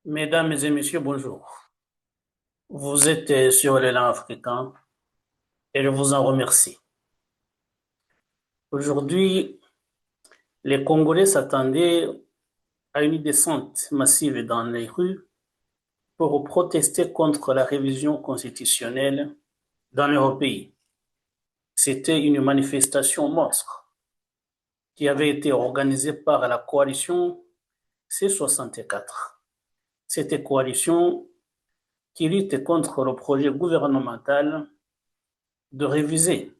Mesdames et messieurs, bonjour. Vous êtes sur l'élan africain et je vous en remercie. Aujourd'hui, les Congolais s'attendaient à une descente massive dans les rues pour protester contre la révision constitutionnelle dans leur pays. C'était une manifestation monstre qui avait été organisée par la coalition C64. Cette coalition qui lutte contre le projet gouvernemental de réviser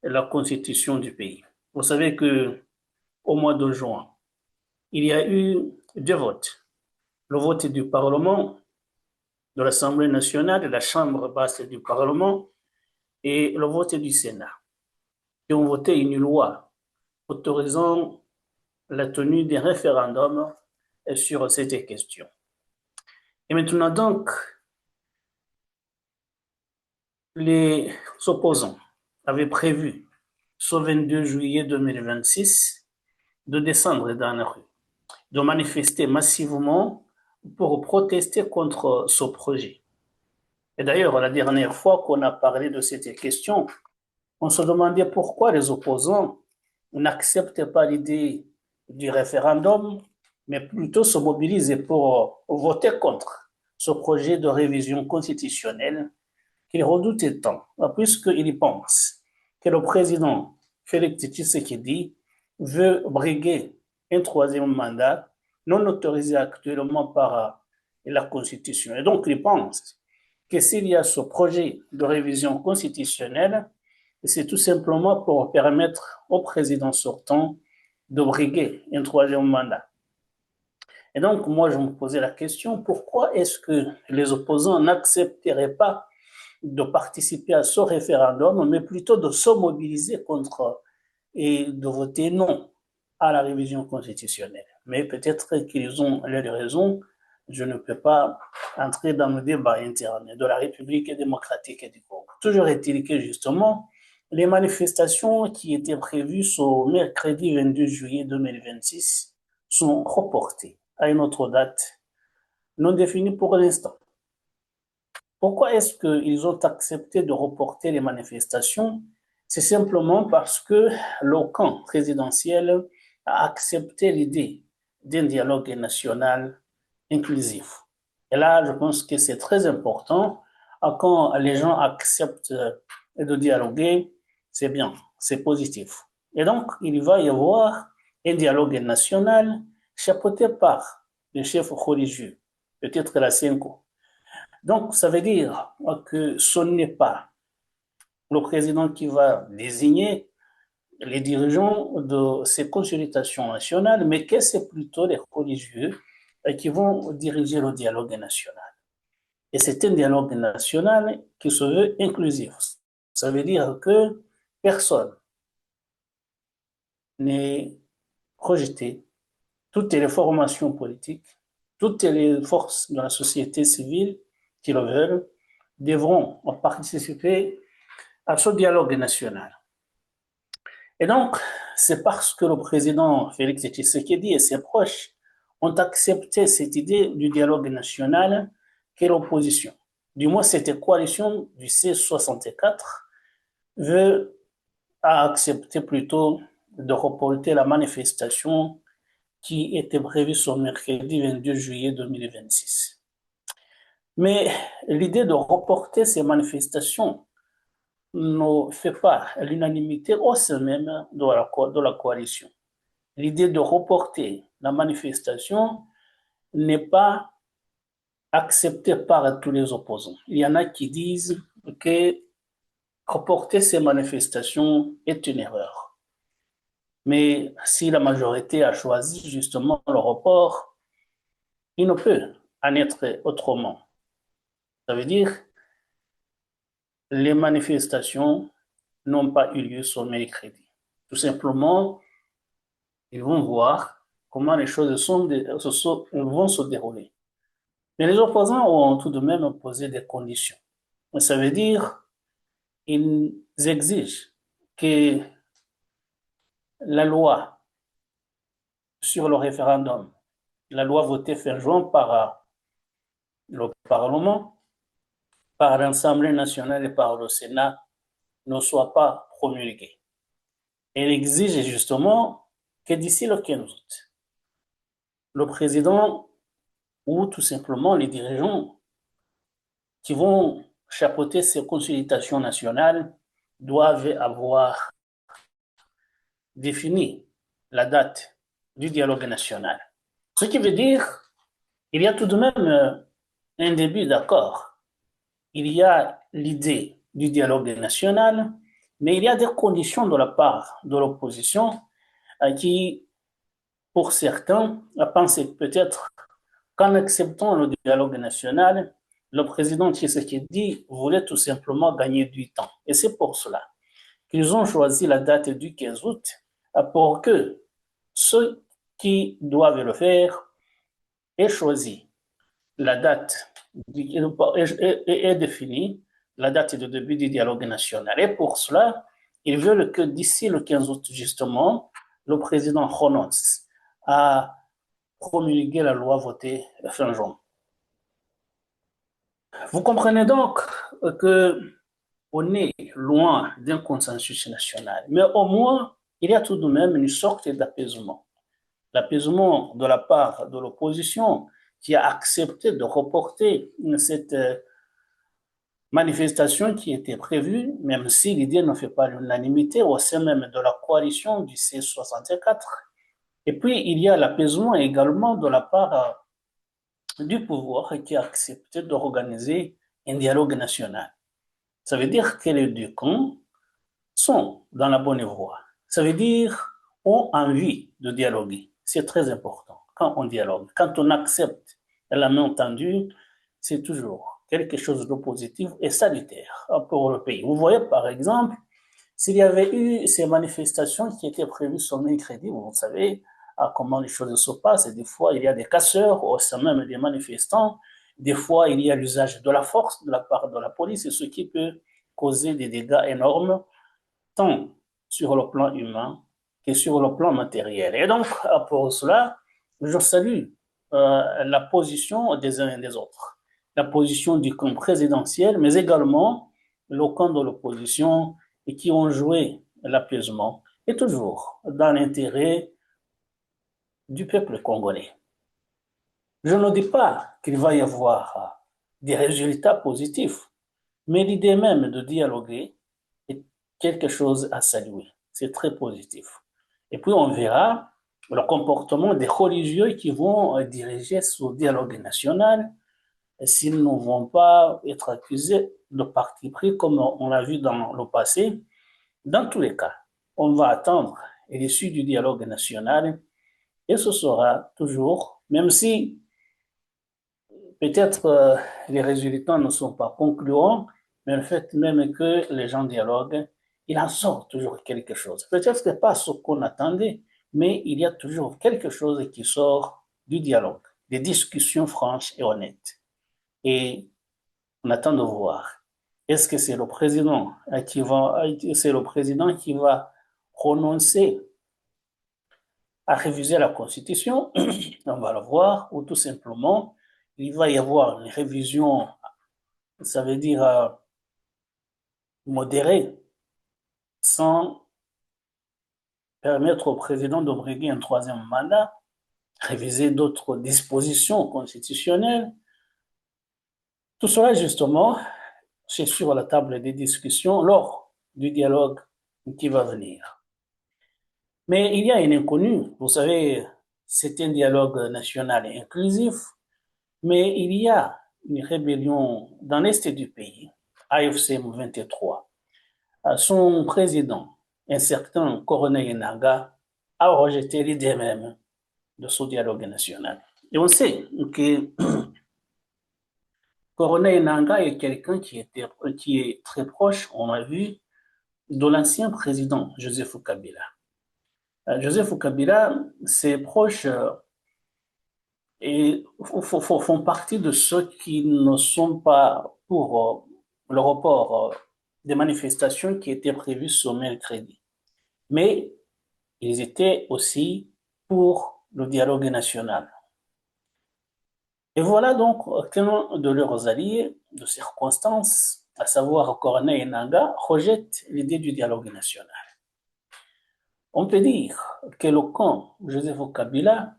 la constitution du pays. Vous savez que au mois de juin, il y a eu deux votes. Le vote du Parlement, de l'Assemblée nationale, de la Chambre basse du Parlement, et le vote du Sénat, qui ont voté une loi autorisant la tenue des référendums sur cette question. Et maintenant donc, les opposants avaient prévu, ce 22 juillet 2026, de descendre dans la rue, de manifester massivement pour protester contre ce projet. Et d'ailleurs, la dernière fois qu'on a parlé de cette question, on se demandait pourquoi les opposants n'acceptent pas l'idée du référendum, mais plutôt se mobilisent pour voter contre ce projet de révision constitutionnelle qu'ils redoutent tant, puisqu'ils pensent que le président Félix Tshisekedi veut briguer un troisième mandat non autorisé actuellement par la Constitution. Et donc, ils pensent que s'il y a ce projet de révision constitutionnelle, c'est tout simplement pour permettre au président sortant de briguer un troisième mandat. Et donc, moi, je me posais la question, pourquoi est-ce que les opposants n'accepteraient pas de participer à ce référendum, mais plutôt de se mobiliser contre et de voter non à la révision constitutionnelle. Mais peut-être qu'ils ont leurs raisons. Je ne peux pas entrer dans le débat interne de la République démocratique du Congo. Toujours est-il que justement, les manifestations qui étaient prévues ce mercredi 22 juillet 2026 sont reportées à une autre date non définie pour l'instant. Pourquoi est-ce qu'ils ont accepté de reporter les manifestations? C'est simplement parce que le camp présidentiel a accepté l'idée d'un dialogue national inclusif. Et là, je pense que c'est très important. Quand les gens acceptent de dialoguer, c'est bien, c'est positif. Et donc, il va y avoir un dialogue national chapeauté par les chefs religieux, peut-être la CENCO. Donc, ça veut dire que ce n'est pas le président qui va désigner les dirigeants de ces consultations nationales, mais que c'est plutôt les religieux qui vont diriger le dialogue national. Et c'est un dialogue national qui se veut inclusif. Ça veut dire que personne n'est rejeté, toutes les formations politiques, toutes les forces de la société civile qui le veulent devront participer à ce dialogue national. Et donc, c'est parce que le président Félix Tshisekedi et ses proches ont accepté cette idée du dialogue national que l'opposition, du moins cette coalition du C64, veut accepter plutôt de reporter la manifestation qui était prévue ce mercredi 22 juillet 2026. Mais l'idée de reporter ces manifestations ne fait pas l'unanimité au sein même de la coalition. L'idée de reporter la manifestation n'est pas acceptée par tous les opposants. Il y en a qui disent que reporter ces manifestations est une erreur. Mais si la majorité a choisi justement le report, il ne peut en être autrement. Ça veut dire que les manifestations n'ont pas eu lieu ce mercredi. Tout simplement, ils vont voir comment les choses vont se dérouler. Mais les opposants ont tout de même posé des conditions. Ça veut dire qu'ils exigent que la loi sur le référendum, la loi votée fin juin par le Parlement, par l'Assemblée nationale et par le Sénat ne soit pas promulguée. Elle exige justement que d'ici le 15 août, le président ou tout simplement les dirigeants qui vont chapeauter ces consultations nationales doivent avoir défini la date du dialogue national. Ce qui veut dire qu'il y a tout de même un début d'accord. Il y a l'idée du dialogue national, mais il y a des conditions de la part de l'opposition qui, pour certains, pensent peut-être qu'en acceptant le dialogue national, le président Tshisekedi voulait tout simplement gagner du temps. Et c'est pour cela qu'ils ont choisi la date du 15 août pour que ceux qui doivent le faire aient choisi la date est définie, la date de début du dialogue national. Et pour cela, ils veulent que d'ici le 15 août, justement, le président renonce à promulguer la loi votée fin juin. Vous comprenez donc que on est loin d'un consensus national, mais au moins, il y a tout de même une sorte d'apaisement. L'apaisement de la part de l'opposition qui a accepté de reporter cette manifestation qui était prévue, même si l'idée ne fait pas l'unanimité au sein même de la coalition du C64. Et puis, il y a l'apaisement également de la part du pouvoir qui a accepté d'organiser un dialogue national. Ça veut dire que les deux camps sont dans la bonne voie. Ça veut dire ont envie de dialoguer. C'est très important quand on dialogue. Quand on accepte la main tendue, c'est toujours quelque chose de positif et salutaire pour le pays. Vous voyez, par exemple, s'il y avait eu ces manifestations qui étaient prévues sur mercredi, vous savez comment les choses se passent. Et des fois, il y a des casseurs au sein même des manifestants. Des fois, il y a l'usage de la force de la part de la police, ce qui peut causer des dégâts énormes, tant sur le plan humain que sur le plan matériel. Et donc, pour cela, je salue la position des uns et des autres. La position du camp présidentiel, mais également le camp de l'opposition et qui ont joué l'apaisement, et toujours dans l'intérêt du peuple congolais. Je ne dis pas qu'il va y avoir des résultats positifs, mais l'idée même de dialoguer est quelque chose à saluer. C'est très positif. Et puis on verra le comportement des religieux qui vont diriger ce dialogue national s'ils ne vont pas être accusés de parti pris comme on l'a vu dans le passé. Dans tous les cas, on va attendre l'issue du dialogue national et ce sera toujours, même si peut-être les résultats ne sont pas concluants, mais le fait même que les gens dialoguent, il en sort toujours quelque chose. Peut-être que pas ce qu'on attendait, mais il y a toujours quelque chose qui sort du dialogue, des discussions franches et honnêtes. Et on attend de voir. Est-ce que c'est le président qui va renoncer à réviser la Constitution? On va le voir, ou tout simplement, il va y avoir une révision, ça veut dire modérée, sans permettre au président de briguer un troisième mandat, réviser d'autres dispositions constitutionnelles. Tout cela, justement, c'est sur la table des discussions lors du dialogue qui va venir. Mais il y a une inconnue. Vous savez, c'est un dialogue national et inclusif, mais il y a une rébellion dans l'est du pays, AFC M23. Son président, un certain Corneille Nangaa, a rejeté l'idée même de ce dialogue national. Et on sait que Corneille Nangaa est quelqu'un qui est très proche, on l'a vu, de l'ancien président Joseph Kabila. Joseph Kabila, ses proches font partie de ceux qui ne sont pas pour le report des manifestations qui étaient prévues ce mercredi. Mais ils étaient aussi pour le dialogue national. Et voilà donc qu'un de leurs alliés de circonstance, à savoir Corneille Nangaa, rejette l'idée du dialogue national. On peut dire que le camp Joseph Kabila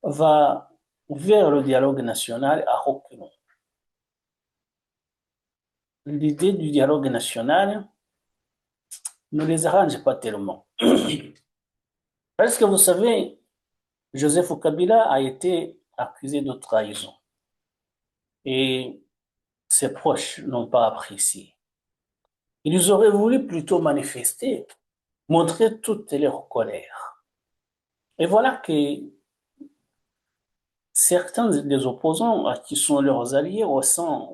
va vers le dialogue national à reculons. L'idée du dialogue national ne les arrange pas tellement. Parce que vous savez, Joseph Kabila a été accusé de trahison et ses proches n'ont pas apprécié. Ils auraient voulu plutôt manifester, montrer toute leur colère. Et voilà que certains des opposants qui sont leurs alliés au sein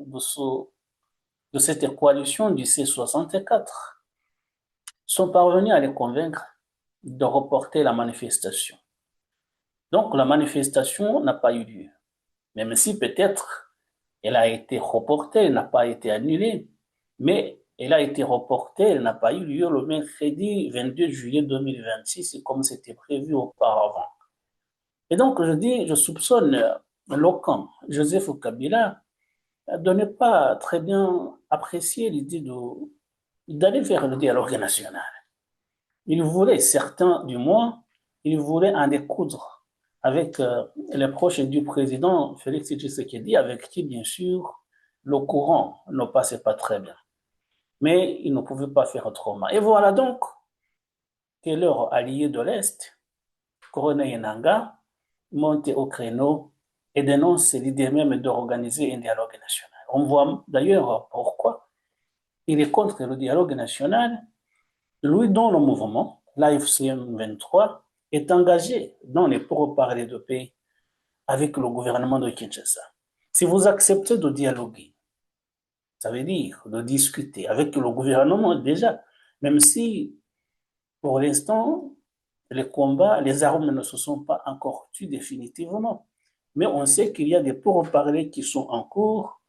de cette coalition du C64 sont parvenus à les convaincre de reporter la manifestation. Donc la manifestation n'a pas eu lieu, même si peut-être elle a été reportée, elle n'a pas été annulée, mais elle a été reportée, elle n'a pas eu lieu le mercredi 22 juillet 2026 comme c'était prévu auparavant. Et donc je soupçonne le camp Joseph Kabila de ne pas très bien apprécier l'idée d'aller vers le dialogue national. Ils voulaient, certains du moins, ils voulaient en découdre avec les proches du président Félix Tshisekedi, avec qui, bien sûr, le courant ne passait pas très bien. Mais ils ne pouvaient pas faire autrement. Et voilà donc que leur allié de l'Est, Corneille Nangaa, monte au créneau et dénonce l'idée même d'organiser un dialogue national. On voit d'ailleurs pourquoi il est contre le dialogue national, lui dont le mouvement, l'AFCM 23, est engagé dans les pourparlers de paix avec le gouvernement de Kinshasa. Si vous acceptez de dialoguer, ça veut dire de discuter avec le gouvernement déjà, même si pour l'instant, les combats, les armes ne se sont pas encore tues définitivement. Mais on sait qu'il y a des pourparlers qui sont en cours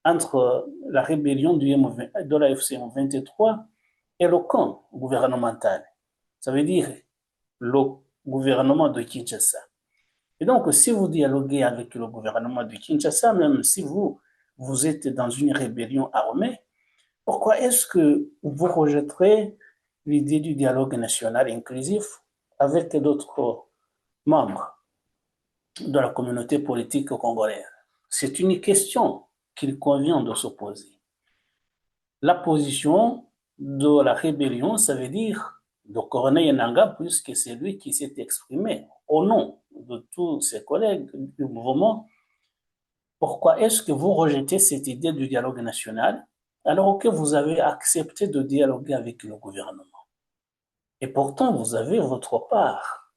entre la rébellion de la FCM 23 et le camp gouvernemental. Ça veut dire le gouvernement de Kinshasa. Et donc, si vous dialoguez avec le gouvernement de Kinshasa, même si vous êtes dans une rébellion armée, pourquoi est-ce que vous rejetterez l'idée du dialogue national inclusif avec d'autres membres de la communauté politique congolaise? C'est une question qu'il convient de se poser. La position de la rébellion, ça veut dire de Corneille Nangaa, puisque c'est lui qui s'est exprimé au nom de tous ses collègues du mouvement. Pourquoi est-ce que vous rejetez cette idée du dialogue national alors que vous avez accepté de dialoguer avec le gouvernement? Et pourtant, vous avez votre part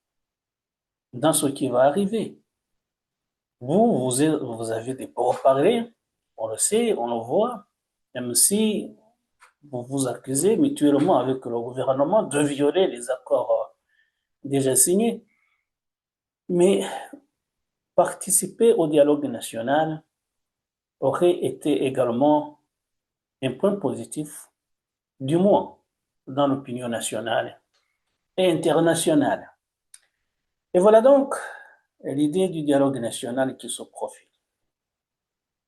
dans ce qui va arriver. Vous avez des pourparlers, on le sait, on le voit, même si vous vous accusez mutuellement avec le gouvernement de violer les accords déjà signés. Mais participer au dialogue national aurait été également un point positif, du moins dans l'opinion nationale et internationale. Et voilà donc l'idée du dialogue national qui se profile.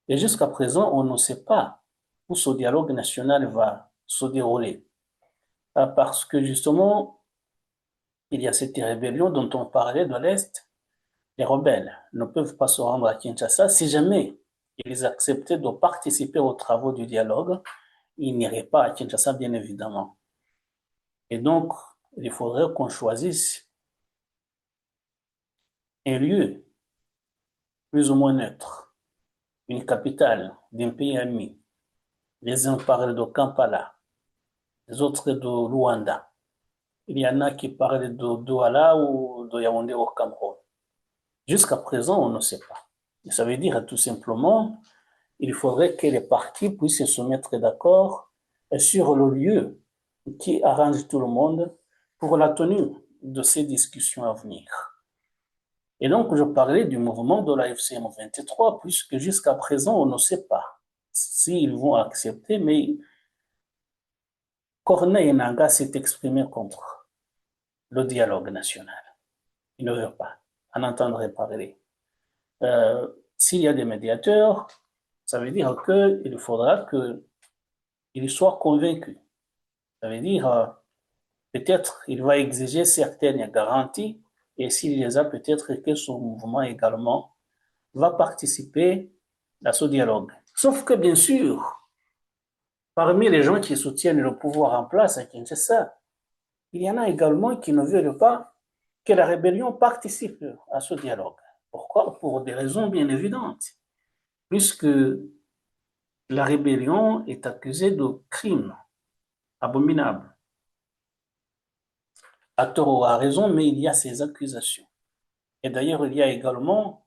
Et jusqu'à présent, on ne sait pas où ce dialogue national va se dérouler. Parce que justement, il y a cette rébellion dont on parlait de l'Est. Les rebelles ne peuvent pas se rendre à Kinshasa si jamais ils acceptaient de participer aux travaux du dialogue. Ils n'iraient pas à Kinshasa, bien évidemment. Et donc, il faudrait qu'on choisisse un lieu plus ou moins neutre, une capitale d'un pays ami. Les uns parlent de Kampala, les autres de Luanda. Il y en a qui parlent de Douala ou de Yaoundé au Cameroun. Jusqu'à présent, on ne sait pas. Et ça veut dire tout simplement, il faudrait que les partis puissent se mettre d'accord sur le lieu qui arrange tout le monde pour la tenue de ces discussions à venir. Et donc, je parlais du mouvement de la FCM 23, puisque jusqu'à présent, on ne sait pas s'ils vont accepter, mais Corneille Nangaa s'est exprimé contre le dialogue national. Il ne veut pas en entendre parler. Euh, s'il y a des médiateurs, ça veut dire qu'il faudra qu'il soit convaincu. Ça veut dire, peut-être, il va exiger certaines garanties, et s'il les a, peut-être que son mouvement également va participer à ce dialogue. Sauf que, bien sûr, parmi les gens qui soutiennent le pouvoir en place à Kinshasa, il y en a également qui ne veulent pas que la rébellion participe à ce dialogue. Pourquoi? Pour des raisons bien évidentes. Puisque la rébellion est accusée de crimes abominables. À tort ou à raison, mais il y a ces accusations. Et d'ailleurs, il y a également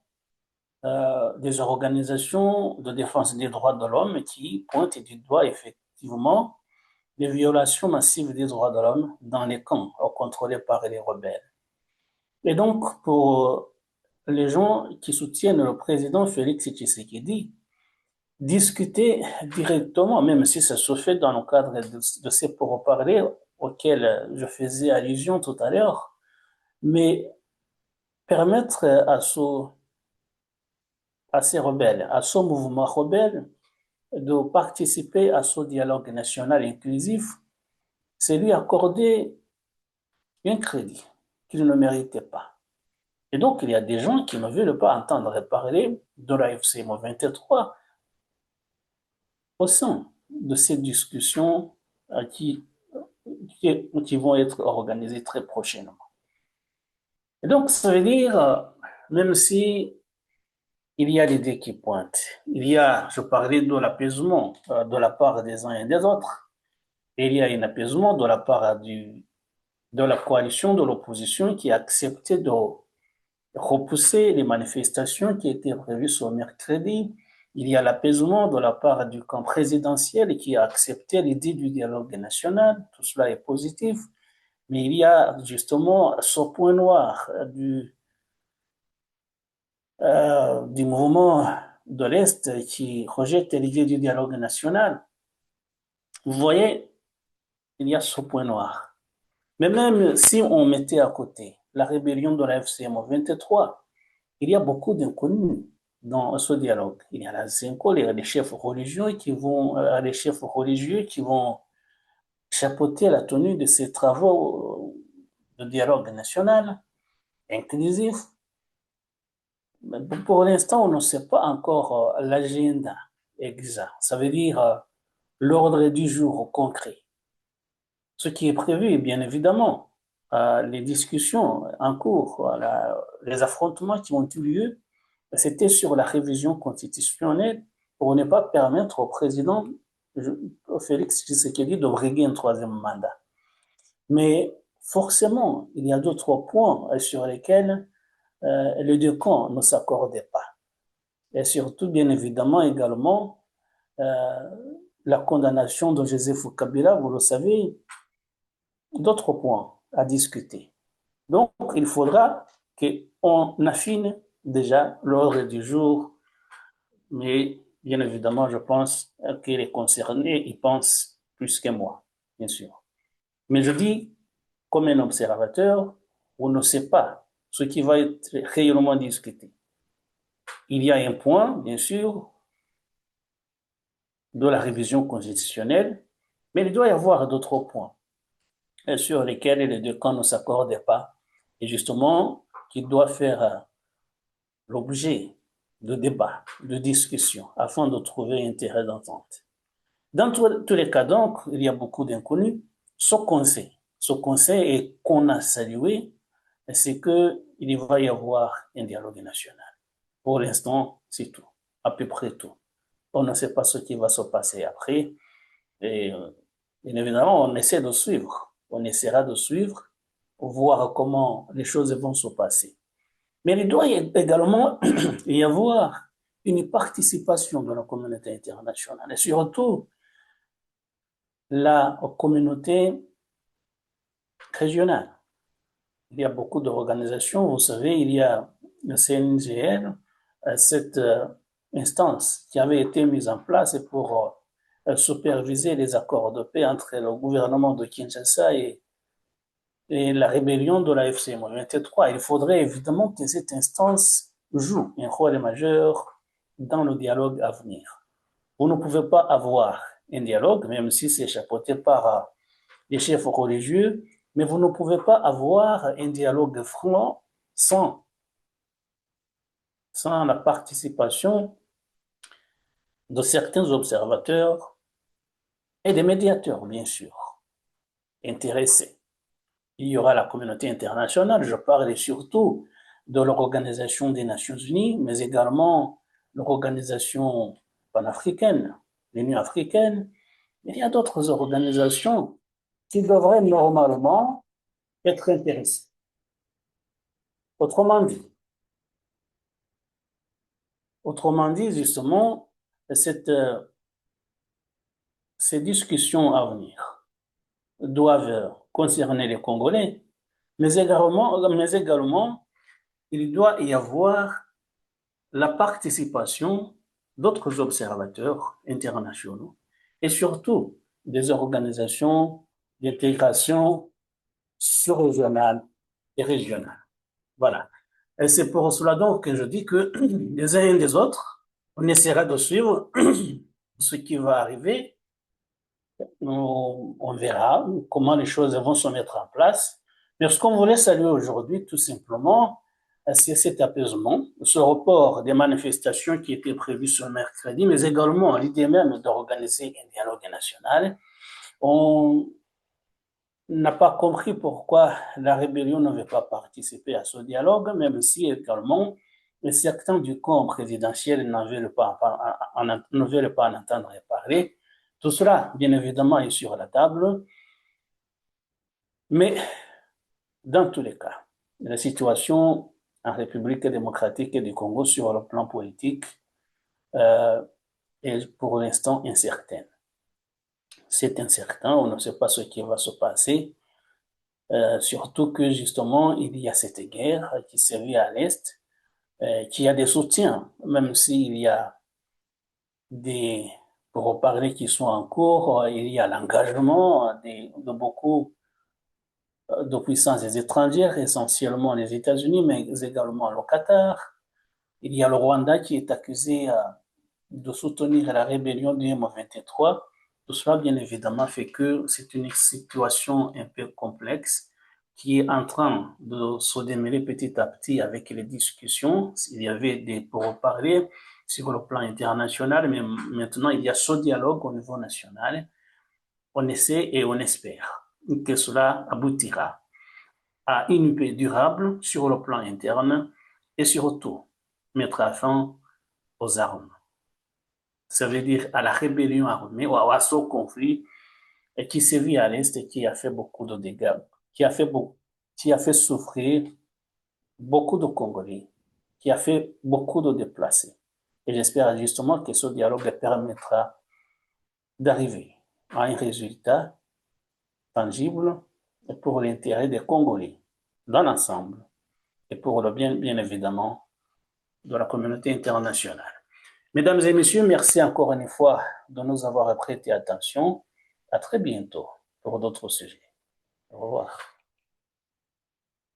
des organisations de défense des droits de l'homme qui pointent du doigt effectivement les violations massives des droits de l'homme dans les camps contrôlés par les rebelles. Et donc, pour les gens qui soutiennent le président Félix Tshisekedi, discuter directement, même si ça se fait dans le cadre de ces pourparlers auxquels je faisais allusion tout à l'heure, mais permettre à ces rebelles, à ce mouvement rebelle, de participer à ce dialogue national inclusif, c'est lui accorder un crédit qu'il ne méritait pas. Et donc, il y a des gens qui ne veulent pas entendre parler de la FCM 23 au sein de ces discussions qui vont être organisées très prochainement. Et donc, ça veut dire, même si il y a l'idée qui pointe, il y a, je parlais de l'apaisement de la part des uns et des autres, et il y a un apaisement de la part de la coalition de l'opposition qui a accepté de repousser les manifestations qui étaient prévues ce mercredi. Il y a l'apaisement de la part du camp présidentiel qui a accepté l'idée du dialogue national. Tout cela est positif. Mais il y a justement ce point noir du mouvement de l'Est qui rejette l'idée du dialogue national. Vous voyez, il y a ce point noir. Mais même si on mettait à côté la rébellion de la FCM 23, il y a beaucoup d'inconnus dans ce dialogue. Il y a la ZENCO, il y a les chefs religieux qui vont chapeauter la tenue de ces travaux de dialogue national inclusif. Mais pour l'instant, on ne sait pas encore l'agenda exact. Ça veut dire l'ordre du jour concret. Ce qui est prévu, bien évidemment, les discussions en cours, les affrontements qui ont eu lieu, c'était sur la révision constitutionnelle pour ne pas permettre au président Félix Tshisekedi de briguer un troisième mandat. Mais forcément, il y a d'autres points sur lesquels les deux camps ne s'accordaient pas. Et surtout, bien évidemment, également, la condamnation de Joseph Kabila, vous le savez, d'autres points à discuter. Donc, il faudra qu'on affine déjà l'ordre du jour, mais bien évidemment, je pense que les concernés y pensent plus que moi, bien sûr. Mais je dis, comme un observateur, on ne sait pas ce qui va être réellement discuté. Il y a un point, bien sûr, de la révision constitutionnelle, mais il doit y avoir d'autres points sur lesquels les deux camps ne s'accordent pas, et justement, qui doit faire l'objet de débats, de discussions, afin de trouver un terrain d'entente. Dans tous les cas, donc, il y a beaucoup d'inconnus. Ce qu'on sait et qu'on a salué, c'est qu'il va y avoir un dialogue national. Pour l'instant, c'est tout, à peu près tout. On ne sait pas ce qui va se passer après. Et bien évidemment, on essaie de suivre. On essaiera de suivre pour voir comment les choses vont se passer. Mais il doit également y avoir une participation de la communauté internationale et surtout la communauté régionale. Il y a beaucoup d'organisations, vous savez, il y a le CNGL, cette instance qui avait été mise en place pour superviser les accords de paix entre le gouvernement de Kinshasa et la rébellion de la FCM 23. Il faudrait évidemment que cette instance joue un rôle majeur dans le dialogue à venir. Vous ne pouvez pas avoir un dialogue, même si c'est chapeauté par les chefs religieux, mais vous ne pouvez pas avoir un dialogue franc sans la participation de certains observateurs et des médiateurs, bien sûr, intéressés. Il y aura la communauté internationale, je parle surtout de l'Organisation des Nations Unies, mais également l'Organisation panafricaine, l'Union africaine. Il y a d'autres organisations qui devraient normalement être intéressées. Autrement dit, justement, ces discussions à venir doivent concerner les Congolais, mais également, il doit y avoir la participation d'autres observateurs internationaux et surtout des organisations d'intégration sous-régionale et régionale. Voilà. Et c'est pour cela donc que je dis que les uns et les autres, on essaiera de suivre ce qui va arriver. On verra comment les choses vont se mettre en place. Mais ce qu'on voulait saluer aujourd'hui, tout simplement, c'est cet apaisement, ce report des manifestations qui étaient prévues ce mercredi, mais également l'idée même d'organiser un dialogue national. On n'a pas compris pourquoi la rébellion ne veut pas participer à ce dialogue, même si également certains du camp présidentiel ne veulent pas en entendre parler. Tout cela, bien évidemment, est sur la table, mais dans tous les cas, la situation en République démocratique du Congo sur le plan politique est pour l'instant incertaine. C'est incertain, on ne sait pas ce qui va se passer, surtout que justement, il y a cette guerre qui sévit à l'Est, qui a des soutiens, même s'il y a des pourparlers qui sont en cours, il y a l'engagement de beaucoup de puissances étrangères, essentiellement les États-Unis, mais également le Qatar. Il y a le Rwanda qui est accusé de soutenir la rébellion du M23. Tout cela, bien évidemment, fait que c'est une situation un peu complexe qui est en train de se démêler petit à petit avec les discussions. Il y avait des pourparlers sur le plan international, mais maintenant il y a ce dialogue au niveau national. On essaie et on espère que cela aboutira à une paix durable sur le plan interne et surtout mettre fin aux armes. Ça veut dire à la rébellion armée ou à ce conflit qui sévit à l'Est et qui a fait beaucoup de dégâts, qui a fait souffrir beaucoup de Congolais, qui a fait beaucoup de déplacés. Et j'espère justement que ce dialogue permettra d'arriver à un résultat tangible pour l'intérêt des Congolais dans l'ensemble et pour le bien, bien évidemment, de la communauté internationale. Mesdames et messieurs, merci encore une fois de nous avoir prêté attention. À très bientôt pour d'autres sujets. Au revoir.